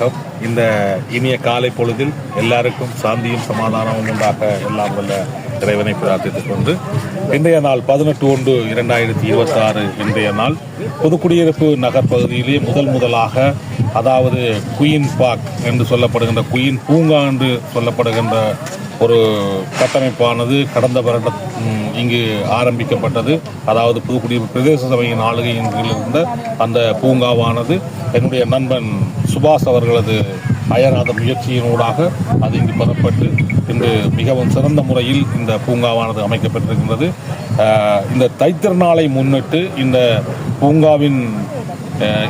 வணக்கம். இந்த இனிய காலை பொழுதில் எல்லாருக்கும் சாந்தியும் சமாதானமும் உண்டாக எல்லாம் வல்ல இறைவனை பிரார்த்தித்துக் கொண்டு இன்றைய நாள் 18/1/2026 இன்றைய நாள் புதுக்குடியிருப்பு நகர் பகுதியிலே முதலாக அதாவது குயின் பார்க் என்று சொல்லப்படுகின்ற குயின் பூங்கா என்று சொல்லப்படுகின்ற ஒரு கட்டமைப்பானது கடந்த வருடம் இங்கு ஆரம்பிக்கப்பட்டது. அதாவது புதுக்குடியிருப்பு பிரதேச சபையின் ஆளுகையின் கீழ் இருந்த அந்த பூங்காவானது என்னுடைய நண்பன் சுபாஷ் அவர்களது அயராத முயற்சியினூடாக அது இங்கு பெறப்பட்டு இன்று மிகவும் சிறந்த முறையில் இந்த பூங்காவானது அமைக்கப்பட்டிருக்கின்றது. இந்த தைத்திருநாளை முன்னிட்டு இந்த பூங்காவின்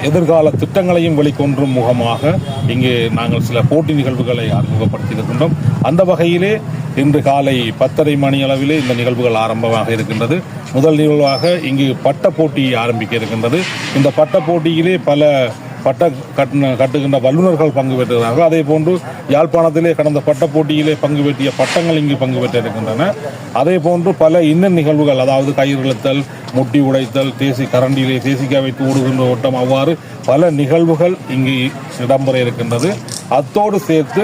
எதிர்கால திட்டங்களையும் வெளிக்கொன்றும் முகமாக இங்கு நாங்கள் சில போட்டி நிகழ்வுகளை அறிமுகப்படுத்தியிருக்கின்றோம். அந்த வகையிலே இன்று காலை 10:30 மணி அளவிலே இந்த நிகழ்வுகள் ஆரம்பமாக இருக்கின்றது. முதல் நிகழ்வாக இங்கு பட்ட போட்டி ஆரம்பிக்க இருக்கின்றது. இந்த பட்ட போட்டியிலே பல கட்டுகின்ற வல்லுநர்கள் பங்கு பெற்றுகிறார்கள். அதே போன்று யாழ்ப்பாணத்திலே கடந்த பட்ட போட்டியிலே பங்கு பெற்றிய பட்டங்கள் இங்கு பங்கு பெற்று இருக்கின்றன. அதே போன்று பல இன்ன நிகழ்வுகள், அதாவது கயிறு இழுத்தல், முட்டி உடைத்தல், கரண்டியிலே தேசிக்காய் வைத்து ஓடுகின்ற ஓட்டம், அவ்வாறு பல நிகழ்வுகள் இங்கு இடம்பெற இருக்கின்றது. அத்தோடு சேர்த்து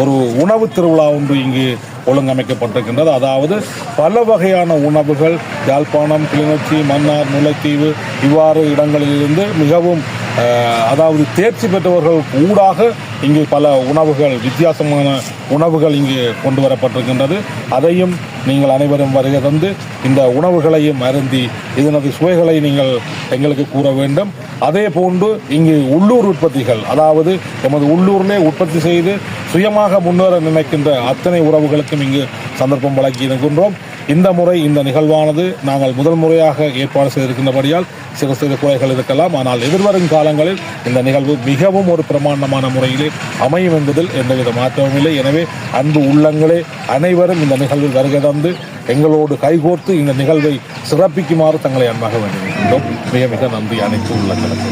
ஒரு உணவு திருவிழா ஒன்று இங்கு ஒழுங்கமைக்கப்பட்டிருக்கின்றது. அதாவது பல வகையான உணவுகள் யாழ்ப்பாணம், கிளிநொச்சி, மன்னார், முல்லைத்தீவு இவ்வாறு இடங்களிலிருந்து மிகவும் அதாவது தேர்ச்சி பெற்றவர்கள் ஊடாக இங்கு பல உணவுகள், வித்தியாசமான உணவுகள் இங்கு கொண்டு வரப்பட்டிருக்கின்றது. அதையும் நீங்கள் அனைவரும் வருகை தந்து இந்த உணவுகளையும் அருந்தி இதனது சுவைகளை நீங்கள் எங்களுக்கு கூற வேண்டும். அதே போன்று இங்கு உள்ளூர் உற்பத்திகள், அதாவது எமது உள்ளூரிலே உற்பத்தி செய்து சுயமாக முன்னேற நினைக்கின்ற அத்தனை உறவுகளுக்கும் இங்கு சந்தர்ப்பம் வழங்கி இருக்கின்றோம். இந்த முறை இந்த நிகழ்வானது நாங்கள் முதல் முறையாக ஏற்பாடு செய்திருக்கின்றபடியால் சிறு குறைகள் இருக்கலாம். ஆனால் எதிர்வரும் காலங்களில் இந்த நிகழ்வு மிகவும் ஒரு பிரமாண்டமான முறையிலே அமையும் என்பதில் எந்தவித மாற்றமும் இல்லை. எனவே அன்பு உள்ளங்களே அனைவரும் இந்த நிகழ்வில் வருகை தந்து எங்களோடு கைகோர்த்து இந்த நிகழ்வை சிறப்பிக்குமாறு தங்களை அன்பாக வேண்டியிருக்கின்றோம். மிக மிக நன்றி அனைத்து உள்ளங்களுக்கு.